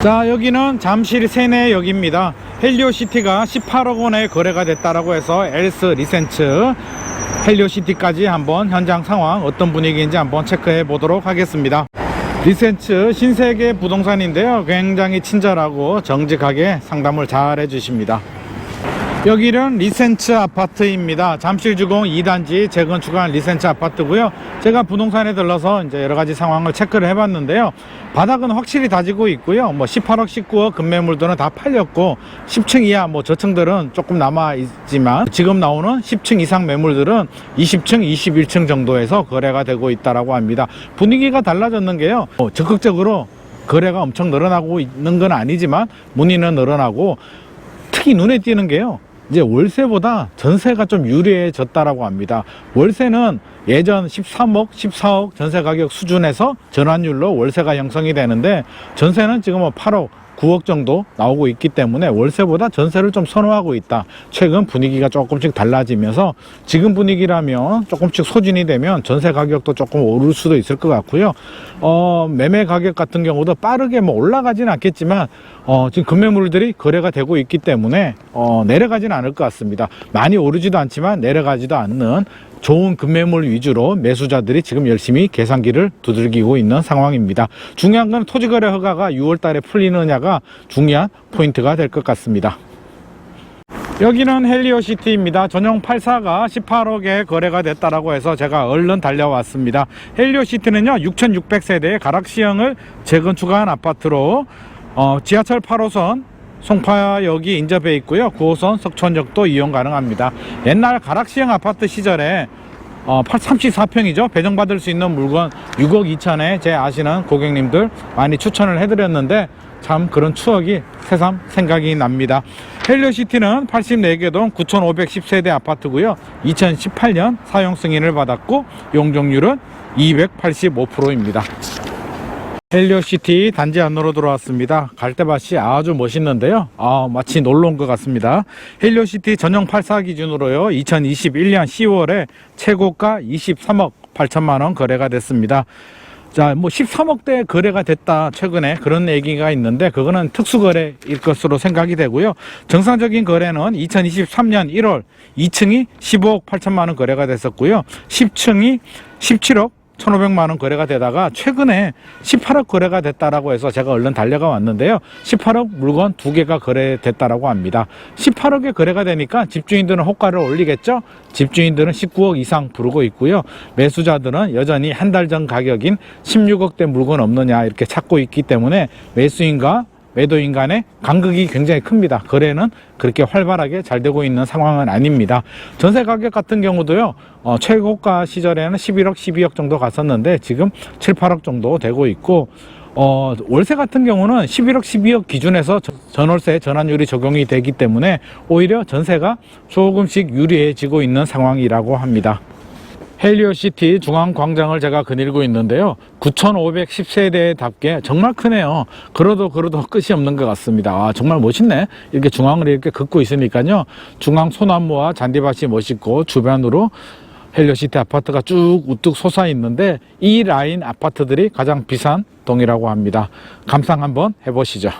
자, 여기는 잠실 세내역입니다. 헬리오시티가 18억 원에 거래가 됐다라고 해서 엘스 리센츠 헬리오시티까지 한번 현장 상황 어떤 분위기인지 한번 체크해 보도록 하겠습니다. 리센츠 신세계 부동산인데요, 굉장히 친절하고 정직하게 상담을 잘 해주십니다. 여기는 리센츠 아파트입니다. 잠실주공 2단지 재건축한 리센츠 아파트고요. 제가 부동산에 들러서 이제 여러가지 상황을 체크를 해봤는데요, 바닥은 확실히 다지고 있고요. 18억 19억 급매물들은 다 팔렸고 10층 이하 저층들은 조금 남아 있지만 지금 나오는 10층 이상 매물들은 20층 21층 정도에서 거래가 되고 있다라고 합니다. 분위기가 달라졌는 게요, 적극적으로 거래가 엄청 늘어나고 있는 건 아니지만 문의는 늘어나고, 특히 눈에 띄는 게요, 이제 월세보다 전세가 좀 유리해졌다라고 합니다. 월세는 예전 13억, 14억 전세 가격 수준에서 전환율로 월세가 형성이 되는데, 전세는 지금 8억, 9억 정도 나오고 있기 때문에 월세보다 전세를 좀 선호하고 있다. 최근 분위기가 조금씩 달라지면서 지금 분위기라면 조금씩 소진이 되면 전세 가격도 조금 오를 수도 있을 것 같고요. 매매 가격 같은 경우도 빠르게 올라가지는 않겠지만 지금 급매물들이 거래가 되고 있기 때문에 내려가지는 않을 것 같습니다. 많이 오르지도 않지만 내려가지도 않는 좋은 급매물 위주로 매수자들이 지금 열심히 계산기를 두들기고 있는 상황입니다. 중요한 건 토지거래 허가가 6월 달에 풀리느냐가 중요한 포인트가 될 것 같습니다. 여기는 헬리오시티입니다. 전용 84가 18억에 거래가 됐다라고 해서 제가 얼른 달려왔습니다. 헬리오시티는요, 6600세대의 가락시형을 재건축한 아파트로 지하철 8호선 송파역이 인접해 있고요, 9호선 석촌역도 이용 가능합니다. 옛날 가락시형 아파트 시절에 34평이죠 배정받을 수 있는 물건 6억 2천에 제 아시는 고객님들 많이 추천을 해드렸는데 참 그런 추억이 새삼 생각이 납니다. 헬리오시티는 84개동 9510세대 아파트고요, 2018년 사용 승인을 받았고 용적률은 285%입니다. 헬리오시티 단지 안으로 들어왔습니다. 갈대밭이 아주 멋있는데요, 마치 놀러 온 것 같습니다. 헬리오시티 전용 84 기준으로요, 2021년 10월에 최고가 23억 8천만원 거래가 됐습니다. 자, 13억대 거래가 됐다 최근에 그런 얘기가 있는데, 그거는 특수거래일 것으로 생각이 되고요. 정상적인 거래는 2023년 1월 2층이 15억 8천만원 거래가 됐었고요, 10층이 17억 1,500만원 거래가 되다가 최근에 18억 거래가 됐다라고 해서 제가 얼른 달려가 왔는데요, 18억 물건 2개가 거래됐다라고 합니다. 18억에 거래가 되니까 집주인들은 호가를 올리겠죠. 집주인들은 19억 이상 부르고 있고요, 매수자들은 여전히 한 달 전 가격인 16억대 물건 없느냐 이렇게 찾고 있기 때문에 매수인과 매도인 간의 간극이 굉장히 큽니다. 거래는 그렇게 활발하게 잘 되고 있는 상황은 아닙니다. 전세 가격 같은 경우도요, 최고가 시절에는 11억 12억 정도 갔었는데 지금 7, 8억 정도 되고 있고, 월세 같은 경우는 11억 12억 기준에서 전월세 전환율이 적용이 되기 때문에 오히려 전세가 조금씩 유리해지고 있는 상황이라고 합니다. 헬리오시티 중앙광장을 제가 거닐고 있는데요, 9510세대답게 정말 크네요. 걸어도 끝이 없는 것 같습니다. 정말 멋있네. 이렇게 중앙을 이렇게 긋고 있으니까요, 중앙 소나무와 잔디밭이 멋있고 주변으로 헬리오시티 아파트가 쭉 우뚝 솟아 있는데, 이 라인 아파트들이 가장 비싼 동이라고 합니다. 감상 한번 해보시죠.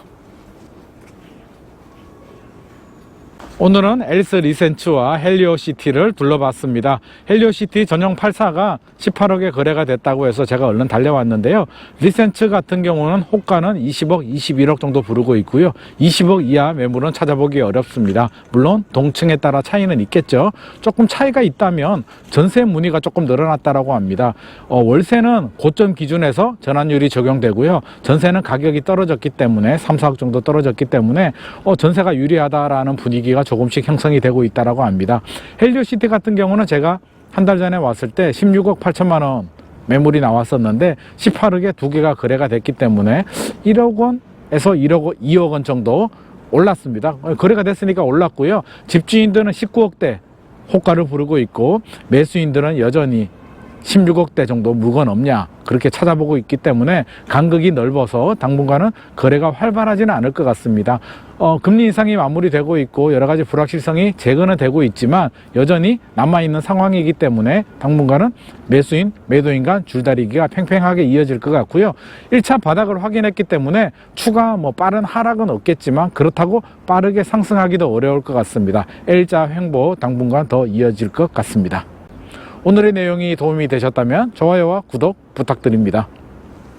오늘은 엘스 리센츠와 헬리오시티를 둘러봤습니다. 헬리오시티 전용 84가 18억에 거래가 됐다고 해서 제가 얼른 달려왔는데요, 리센츠 같은 경우는 호가는 20억, 21억 정도 부르고 있고요, 20억 이하 매물은 찾아보기 어렵습니다. 물론 동층에 따라 차이는 있겠죠. 조금 차이가 있다면 전세 문의가 조금 늘어났다라고 합니다. 월세는 고점 기준에서 전환율이 적용되고요, 전세는 가격이 떨어졌기 때문에 3, 4억 정도 떨어졌기 때문에 전세가 유리하다라는 분위기가 조금씩 형성이 되고 있다라고 합니다. 헬리오시티 같은 경우는 제가 한 달 전에 왔을 때 16억 8천만 원 매물이 나왔었는데 18억에 2개가 거래가 됐기 때문에 1억 원에서 2억 원 정도 올랐습니다. 거래가 됐으니까 올랐고요, 집주인들은 19억대 호가를 부르고 있고 매수인들은 여전히 16억대 정도 물건 없냐 그렇게 찾아보고 있기 때문에 간극이 넓어서 당분간은 거래가 활발하지는 않을 것 같습니다. 금리 인상이 마무리되고 있고 여러 가지 불확실성이 제거는 되고 있지만 여전히 남아있는 상황이기 때문에 당분간은 매수인, 매도인 간 줄다리기가 팽팽하게 이어질 것 같고요. 1차 바닥을 확인했기 때문에 추가 빠른 하락은 없겠지만 그렇다고 빠르게 상승하기도 어려울 것 같습니다. L자 횡보 당분간 더 이어질 것 같습니다. 오늘의 내용이 도움이 되셨다면 좋아요와 구독 부탁드립니다.